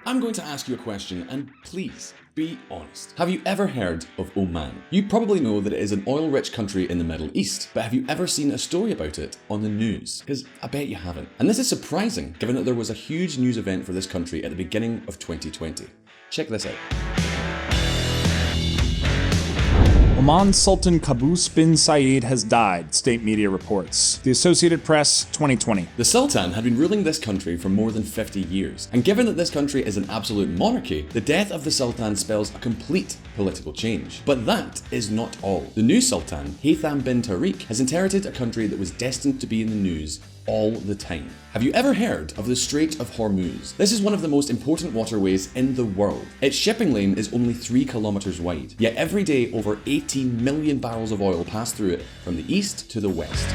I'm going to ask you a question, and please, be honest. Have you ever heard of Oman? You probably know that it is an oil-rich country in the Middle East, but have you ever seen a story about it on the news? Because I bet you haven't. And this is surprising, given that there was a huge news event for this country at the beginning of 2020. Check this out. Oman's Sultan Qaboos bin Saeed has died, state media reports. The Associated Press, 2020. The Sultan had been ruling this country for more than 50 years, and given that this country is an absolute monarchy, the death of the Sultan spells a complete political change. But that is not all. The new Sultan, Haytham bin Tariq, has inherited a country that was destined to be in the news all the time. Have you ever heard of the Strait of Hormuz? This is one of the most important waterways in the world. Its shipping lane is only 3 kilometers wide, yet every day over 18 million barrels of oil pass through it from the east to the west.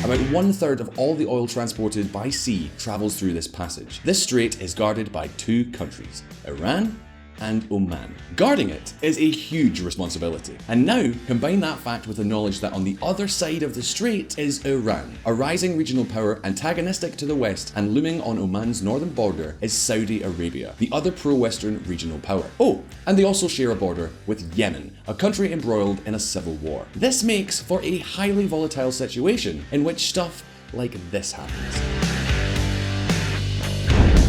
About 1/3 of all the oil transported by sea travels through this passage. This strait is guarded by 2 countries, Iran and Oman. Guarding it is a huge responsibility. And now, combine that fact with the knowledge that on the other side of the strait is Iran, a rising regional power antagonistic to the West, and looming on Oman's northern border is Saudi Arabia, the other pro-Western regional power. Oh, and they also share a border with Yemen, a country embroiled in a civil war. This makes for a highly volatile situation in which stuff like this happens.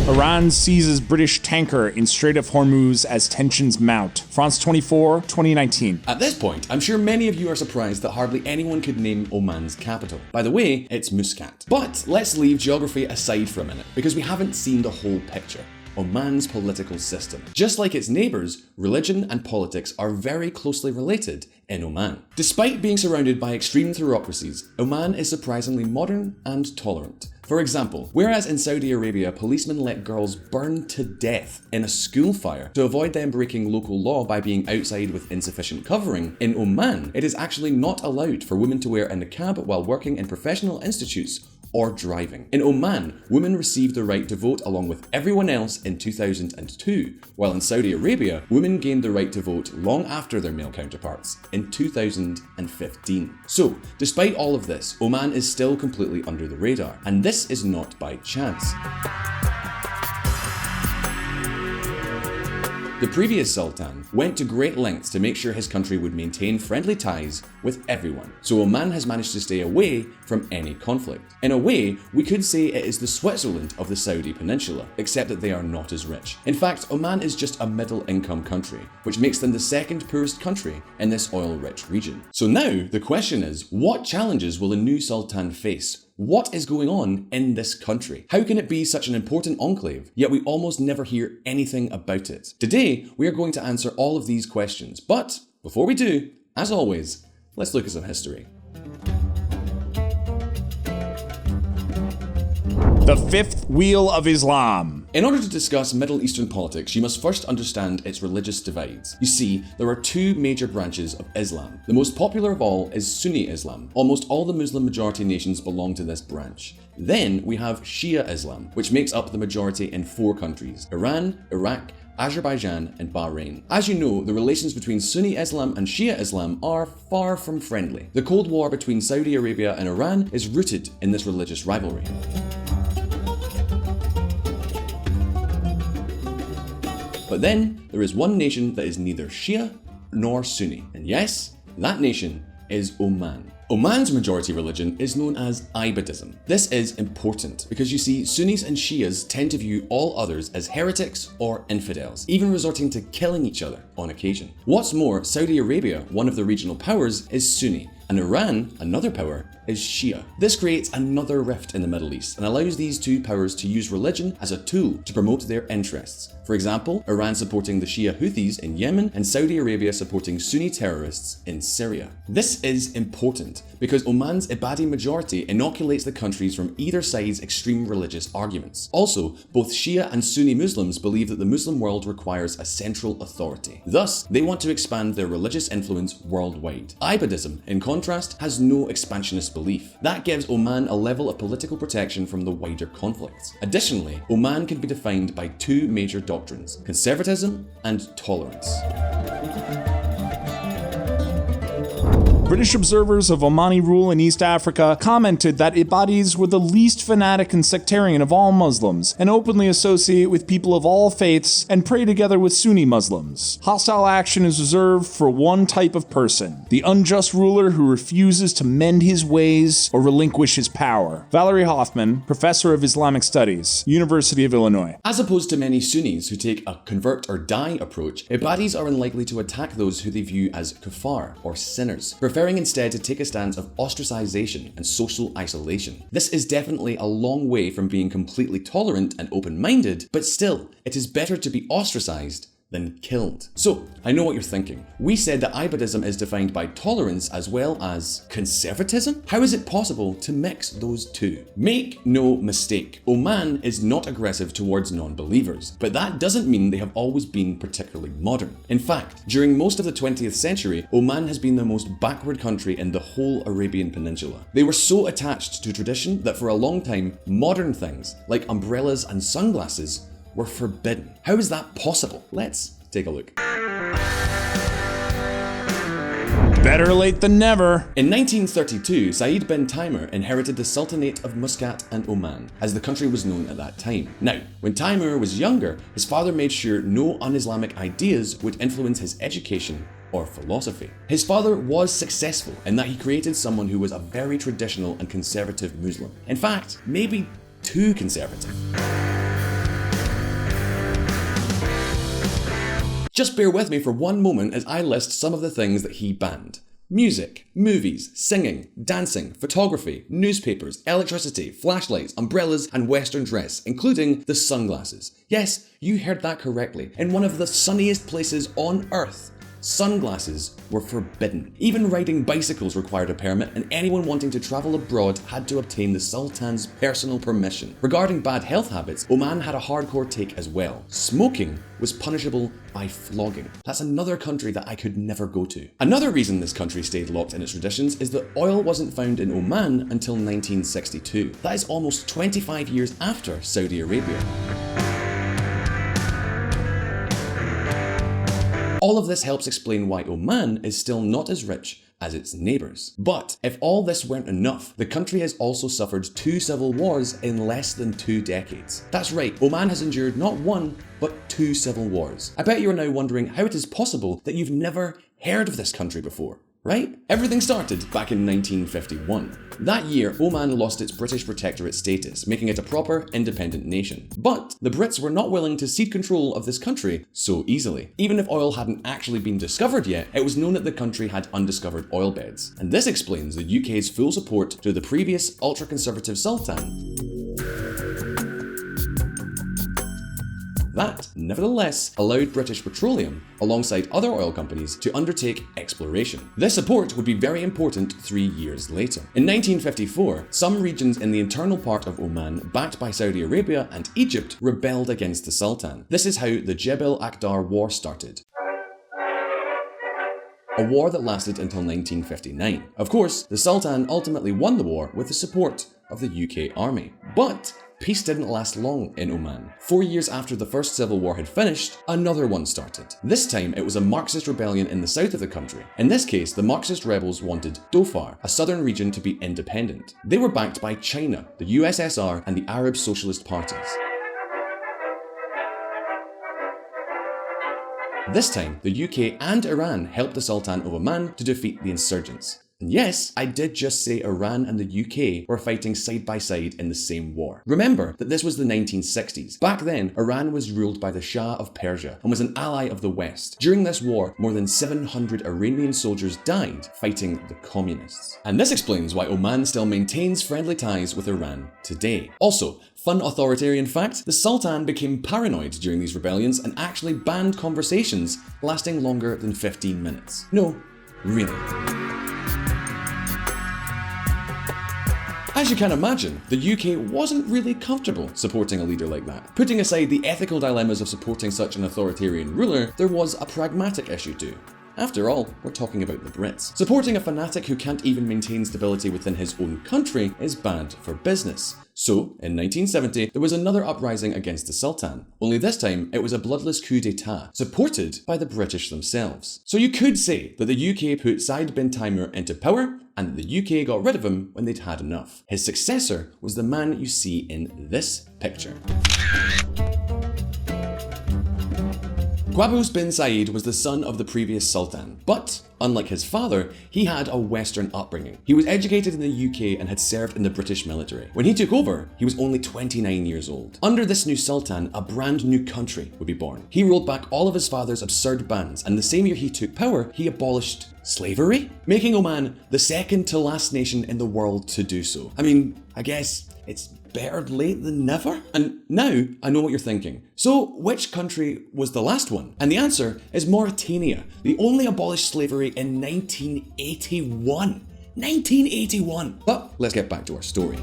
Iran seizes British tanker in Strait of Hormuz as tensions mount. France 24, 2019. At this point, I'm sure many of you are surprised that hardly anyone could name Oman's capital. By the way, it's Muscat. But let's leave geography aside for a minute, because we haven't seen the whole picture. Oman's political system. Just like its neighbours, religion and politics are very closely related in Oman. Despite being surrounded by extreme theocracies, Oman is surprisingly modern and tolerant. For example, whereas in Saudi Arabia, policemen let girls burn to death in a school fire to avoid them breaking local law by being outside with insufficient covering, in Oman, it is actually not allowed for women to wear a niqab while working in professional institutes or driving. In Oman, women received the right to vote along with everyone else in 2002, while in Saudi Arabia, women gained the right to vote long after their male counterparts in 2015. So, despite all of this, Oman is still completely under the radar, and this is not by chance. The previous Sultan went to great lengths to make sure his country would maintain friendly ties with everyone, so Oman has managed to stay away from any conflict. In a way, we could say it is the Switzerland of the Saudi Peninsula, except that they are not as rich. In fact, Oman is just a middle-income country, which makes them the second poorest country in this oil-rich region. So now, the question is, what challenges will a new Sultan face? What is going on in this country? How can it be such an important enclave, yet we almost never hear anything about it? Today, we are going to answer all of these questions, but before we do, as always, let's look at some history. The fifth wheel of Islam. In order to discuss Middle Eastern politics, you must first understand its religious divides. You see, there are 2 major branches of Islam. The most popular of all is Sunni Islam. Almost all the Muslim majority nations belong to this branch. Then we have Shia Islam, which makes up the majority in 4 countries: Iran, Iraq, Azerbaijan, and Bahrain. As you know, the relations between Sunni Islam and Shia Islam are far from friendly. The Cold War between Saudi Arabia and Iran is rooted in this religious rivalry. But then, there is one nation that is neither Shia nor Sunni. And yes, that nation is Oman. Oman's majority religion is known as Ibadism. This is important because you see, Sunnis and Shias tend to view all others as heretics or infidels, even resorting to killing each other on occasion. What's more, Saudi Arabia, one of the regional powers, is Sunni, and Iran, another power, is Shia. This creates another rift in the Middle East and allows these 2 powers to use religion as a tool to promote their interests. For example, Iran supporting the Shia Houthis in Yemen and Saudi Arabia supporting Sunni terrorists in Syria. This is important because Oman's Ibadi majority inoculates the countries from either side's extreme religious arguments. Also, both Shia and Sunni Muslims believe that the Muslim world requires a central authority. Thus, they want to expand their religious influence worldwide. Ibadism, in contrast, has no expansionist belief. That gives Oman a level of political protection from the wider conflicts. Additionally, Oman can be defined by 2 major doctrines: conservatism and tolerance. British observers of Omani rule in East Africa commented that Ibadis were the least fanatic and sectarian of all Muslims, and openly associate with people of all faiths and pray together with Sunni Muslims. Hostile action is reserved for one type of person, the unjust ruler who refuses to mend his ways or relinquish his power. Valerie Hoffman, professor of Islamic Studies, University of Illinois. As opposed to many Sunnis who take a convert or die approach, Ibadis are unlikely to attack those who they view as kuffar or sinners, preferring instead to take a stance of ostracization and social isolation. This is definitely a long way from being completely tolerant and open-minded, but still, it is better to be ostracized than killed. So, I know what you're thinking. We said that Ibadism is defined by tolerance as well as conservatism? How is it possible to mix those two? Make no mistake, Oman is not aggressive towards non-believers, but that doesn't mean they have always been particularly modern. In fact, during most of the 20th century, Oman has been the most backward country in the whole Arabian Peninsula. They were so attached to tradition that for a long time, modern things like umbrellas and sunglasses were forbidden. How is that possible? Let's take a look. Better late than never. In 1932, Said bin Taimur inherited the Sultanate of Muscat and Oman, as the country was known at that time. Now, when Taimur was younger, his father made sure no un-Islamic ideas would influence his education or philosophy. His father was successful in that he created someone who was a very traditional and conservative Muslim. In fact, maybe too conservative. Just bear with me for one moment as I list some of the things that he banned. Music, movies, singing, dancing, photography, newspapers, electricity, flashlights, umbrellas, and Western dress, including the sunglasses. Yes, you heard that correctly. In one of the sunniest places on Earth, sunglasses were forbidden. Even riding bicycles required a permit, and anyone wanting to travel abroad had to obtain the Sultan's personal permission. Regarding bad health habits, Oman had a hardcore take as well. Smoking was punishable by flogging. That's another country that I could never go to. Another reason this country stayed locked in its traditions is that oil wasn't found in Oman until 1962. That is almost 25 years after Saudi Arabia. All of this helps explain why Oman is still not as rich as its neighbours. But if all this weren't enough, the country has also suffered 2 civil wars in less than 2 decades. That's right, Oman has endured not 1, but 2 civil wars. I bet you are now wondering how it is possible that you've never heard of this country before. Right? Everything started back in 1951. That year, Oman lost its British protectorate status, making it a proper independent nation. But the Brits were not willing to cede control of this country so easily. Even if oil hadn't actually been discovered yet, it was known that the country had undiscovered oil beds. And this explains the UK's full support to the previous ultra-conservative Sultan. That, nevertheless, allowed British Petroleum, alongside other oil companies, to undertake exploration. This support would be very important 3 years later. In 1954, some regions in the internal part of Oman, backed by Saudi Arabia and Egypt, rebelled against the Sultan. This is how the Jebel Akhdar War started. A war that lasted until 1959. Of course, the Sultan ultimately won the war with the support of the UK army. But peace didn't last long in Oman. 4 years after the first civil war had finished, another one started. This time, it was a Marxist rebellion in the south of the country. In this case, the Marxist rebels wanted Dhofar, a southern region, to be independent. They were backed by China, the USSR, and the Arab socialist parties. This time, the UK and Iran helped the Sultan of Oman to defeat the insurgents. And yes, I did just say Iran and the UK were fighting side by side in the same war. Remember that this was the 1960s. Back then, Iran was ruled by the Shah of Persia and was an ally of the West. During this war, more than 700 Iranian soldiers died fighting the communists. And this explains why Oman still maintains friendly ties with Iran today. Also, fun authoritarian fact, the Sultan became paranoid during these rebellions and actually banned conversations lasting longer than 15 minutes. No, really. As you can imagine, the UK wasn't really comfortable supporting a leader like that. Putting aside the ethical dilemmas of supporting such an authoritarian ruler, there was a pragmatic issue too. After all, we're talking about the Brits. Supporting a fanatic who can't even maintain stability within his own country is bad for business. So, in 1970, there was another uprising against the Sultan. Only this time, it was a bloodless coup d'etat, supported by the British themselves. So you could say that the UK put Said bin Taimur into power, and that the UK got rid of him when they'd had enough. His successor was the man you see in this picture. Qaboos bin Said was the son of the previous Sultan, but unlike his father, he had a Western upbringing. He was educated in the UK and had served in the British military. When he took over, he was only 29 years old. Under this new Sultan, a brand new country would be born. He rolled back all of his father's absurd bans, and the same year he took power, he abolished slavery, making Oman the second to last nation in the world to do so. I mean, I guess it's better late than never? And now I know what you're thinking. So which country was the last one? And the answer is Mauritania. They only abolished slavery in 1981. 1981! But let's get back to our story.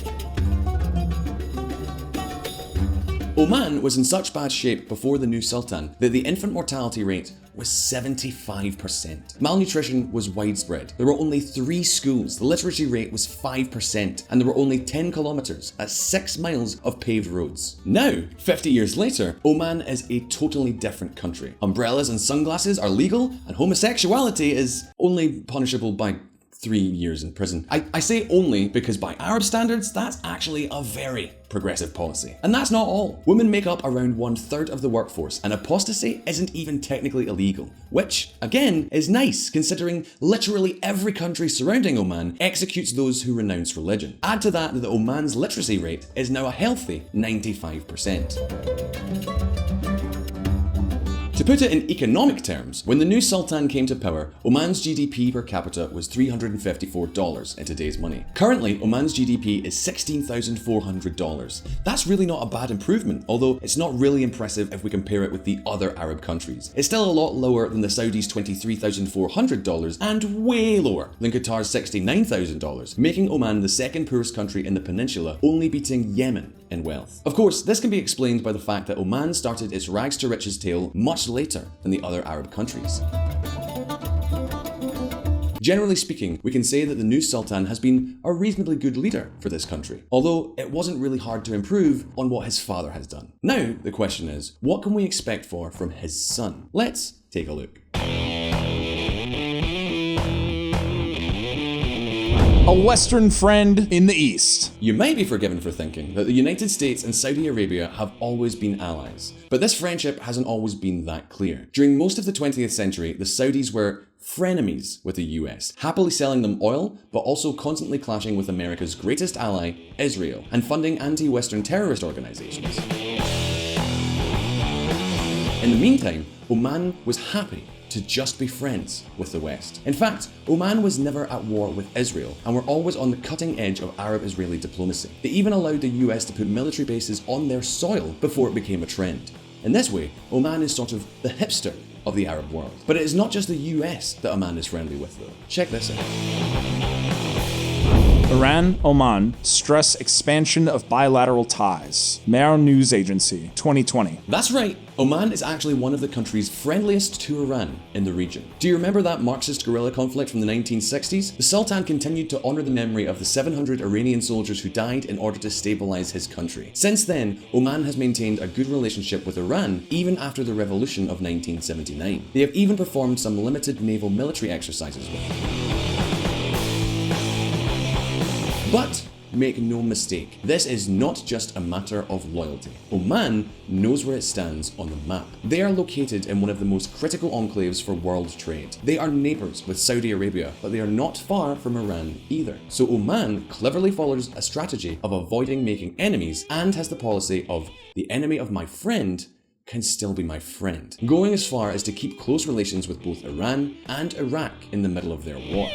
Oman was in such bad shape before the new Sultan that the infant mortality rate was 75%. Malnutrition was widespread. There were only 3 schools, the literacy rate was 5%, and there were only 10 kilometers at 6 miles of paved roads. Now, 50 years later, Oman is a totally different country. Umbrellas and sunglasses are legal, and homosexuality is only punishable by 3 years in prison. I say only because by Arab standards, that's actually a very progressive policy. And that's not all. Women make up around 1/3 of the workforce, and apostasy isn't even technically illegal, which, again, is nice considering literally every country surrounding Oman executes those who renounce religion. Add to that that Oman's literacy rate is now a healthy 95%. To put it in economic terms, when the new Sultan came to power, Oman's GDP per capita was $354 in today's money. Currently, Oman's GDP is $16,400. That's really not a bad improvement, although it's not really impressive if we compare it with the other Arab countries. It's still a lot lower than the Saudis' $23,400 and way lower than Qatar's $69,000, making Oman the second poorest country in the peninsula, only beating Yemen in wealth. Of course, this can be explained by the fact that Oman started its rags to riches tale much later than the other Arab countries. Generally speaking, we can say that the new Sultan has been a reasonably good leader for this country, although it wasn't really hard to improve on what his father has done. Now, the question is, what can we expect from his son? Let's take a look. A Western friend in the East. You might be forgiven for thinking that the United States and Saudi Arabia have always been allies, but this friendship hasn't always been that clear. During most of the 20th century, the Saudis were frenemies with the US, happily selling them oil, but also constantly clashing with America's greatest ally, Israel, and funding anti-Western terrorist organizations. In the meantime, Oman was happy to just be friends with the West. In fact, Oman was never at war with Israel and were always on the cutting edge of Arab-Israeli diplomacy. They even allowed the US to put military bases on their soil before it became a trend. In this way, Oman is sort of the hipster of the Arab world. But it is not just the US that Oman is friendly with though. Check this out. Iran, Oman, stress expansion of bilateral ties. Mehr News Agency, 2020. That's right. Oman is actually one of the countries friendliest to Iran in the region. Do you remember that Marxist guerrilla conflict from the 1960s? The Sultan continued to honor the memory of the 700 Iranian soldiers who died in order to stabilize his country. Since then, Oman has maintained a good relationship with Iran even after the revolution of 1979. They have even performed some limited naval military exercises with them. But make no mistake, this is not just a matter of loyalty. Oman knows where it stands on the map. They are located in one of the most critical enclaves for world trade. They are neighbors with Saudi Arabia, but they are not far from Iran either. So Oman cleverly follows a strategy of avoiding making enemies and has the policy of the enemy of my friend can still be my friend, going as far as to keep close relations with both Iran and Iraq in the middle of their war.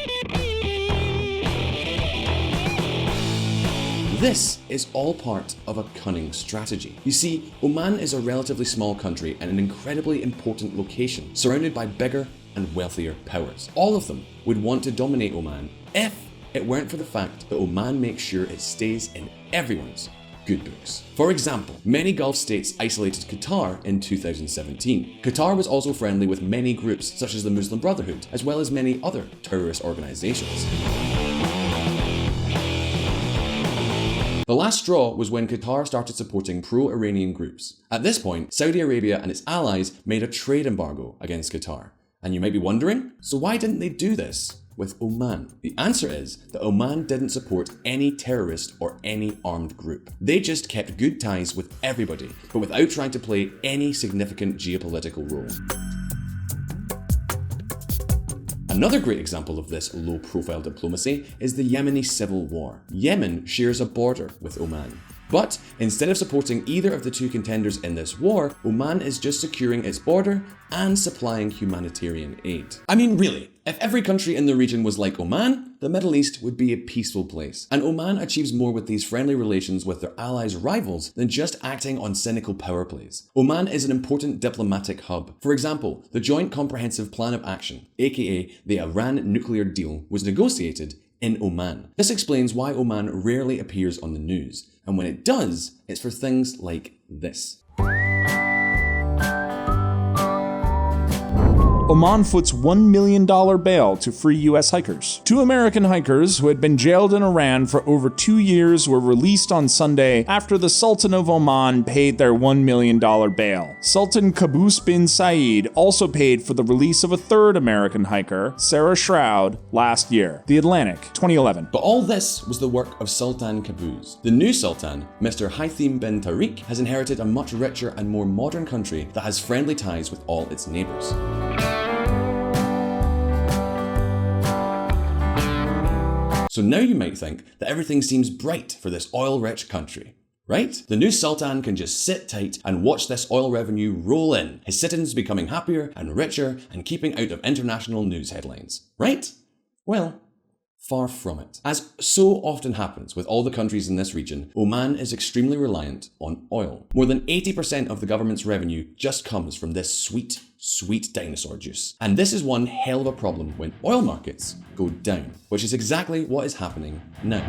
This is all part of a cunning strategy. You see, Oman is a relatively small country and an incredibly important location, surrounded by bigger and wealthier powers. All of them would want to dominate Oman if it weren't for the fact that Oman makes sure it stays in everyone's good books. For example, many Gulf states isolated Qatar in 2017. Qatar was also friendly with many groups such as the Muslim Brotherhood, as well as many other terrorist organizations. The last straw was when Qatar started supporting pro-Iranian groups. At this point, Saudi Arabia and its allies made a trade embargo against Qatar. And you might be wondering, so why didn't they do this with Oman? The answer is that Oman didn't support any terrorist or any armed group. They just kept good ties with everybody, but without trying to play any significant geopolitical role. Another great example of this low-profile diplomacy is the Yemeni Civil War. Yemen shares a border with Oman. But instead of supporting either of the two contenders in this war, Oman is just securing its border and supplying humanitarian aid. I mean, really, if every country in the region was like Oman, the Middle East would be a peaceful place. And Oman achieves more with these friendly relations with their allies' rivals than just acting on cynical power plays. Oman is an important diplomatic hub. For example, the Joint Comprehensive Plan of Action, aka the Iran nuclear deal, was negotiated in Oman. This explains why Oman rarely appears on the news, and when it does, it's for things like this. Oman foots $1 million bail to free U.S. hikers. 2 American hikers who had been jailed in Iran for over 2 years were released on Sunday after the Sultan of Oman paid their $1 million bail. Sultan Qaboos bin Saeed also paid for the release of a 3rd American hiker, Sarah Shroud, last year. The Atlantic, 2011. But all this was the work of Sultan Qaboos. The new Sultan, Mr. Haytham bin Tariq, has inherited a much richer and more modern country that has friendly ties with all its neighbours. So now you might think that everything seems bright for this oil-rich country, right? The new Sultan can just sit tight and watch this oil revenue roll in, his citizens becoming happier and richer and keeping out of international news headlines, right? Well, far from it. As so often happens with all the countries in this region, Oman is extremely reliant on oil. More than 80% of the government's revenue just comes from this sweet, sweet dinosaur juice. And this is one hell of a problem when oil markets go down, which is exactly what is happening now.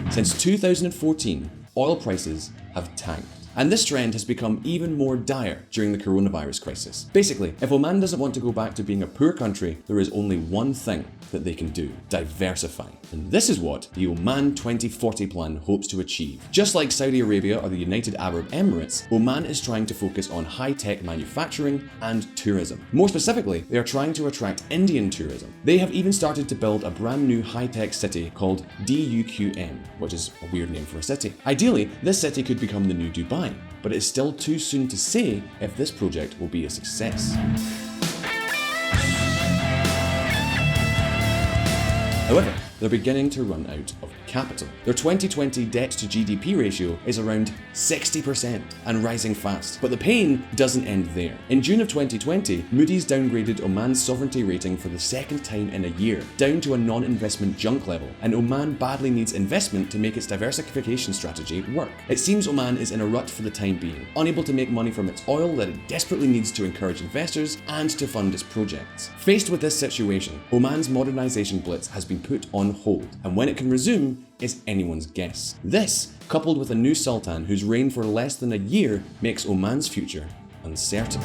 Since 2014, oil prices have tanked. And this trend has become even more dire during the coronavirus crisis. Basically, if Oman doesn't want to go back to being a poor country, there is only one thing that they can do: diversify. And this is what the Oman 2040 plan hopes to achieve. Just like Saudi Arabia or the United Arab Emirates, Oman is trying to focus on high-tech manufacturing and tourism. More specifically, they are trying to attract Indian tourism. They have even started to build a brand new high-tech city called DUQM, which is a weird name for a city. Ideally, this city could become the new Dubai, but it is still too soon to say if this project will be a success. However, they're beginning to run out of capital. Their 2020 debt to GDP ratio is around 60% and rising fast. But the pain doesn't end there. In June of 2020, Moody's downgraded Oman's sovereignty rating for the 2nd time in a year, down to a non-investment junk level, and Oman badly needs investment to make its diversification strategy work. It seems Oman is in a rut for the time being, unable to make money from its oil that it desperately needs to encourage investors and to fund its projects. Faced with this situation, Oman's modernization blitz has been put on hold, and when it can resume is anyone's guess. This, coupled with a new sultan whose reign for less than a year, makes Oman's future uncertain.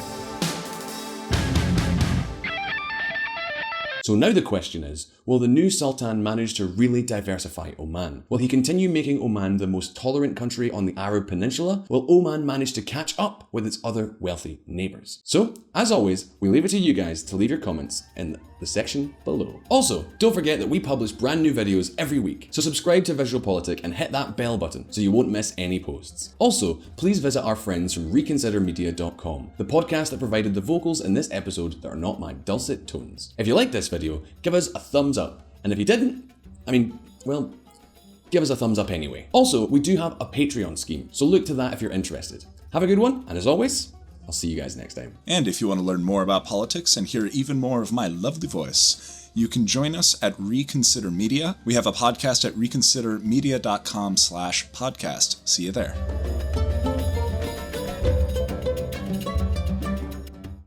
So now the question is, will the new sultan manage to really diversify Oman? Will he continue making Oman the most tolerant country on the Arab Peninsula? Will Oman manage to catch up with its other wealthy neighbours? So, as always, we leave it to you guys to leave your comments in the section below. Also, don't forget that we publish brand new videos every week, so subscribe to VisualPolitik and hit that bell button so you won't miss any posts. Also, please visit our friends from reconsidermedia.com, the podcast that provided the vocals in this episode that are not my dulcet tones. If you liked this video, give us a thumbs up, and if you didn't, well, give us a thumbs up anyway. Also, we do have a Patreon scheme, so look to that if you're interested. Have a good one, and as always, I'll see you guys next time. And if you want to learn more about politics and hear even more of my lovely voice, you can join us at Reconsider Media. We have a podcast at reconsidermedia.com/podcast. See you there.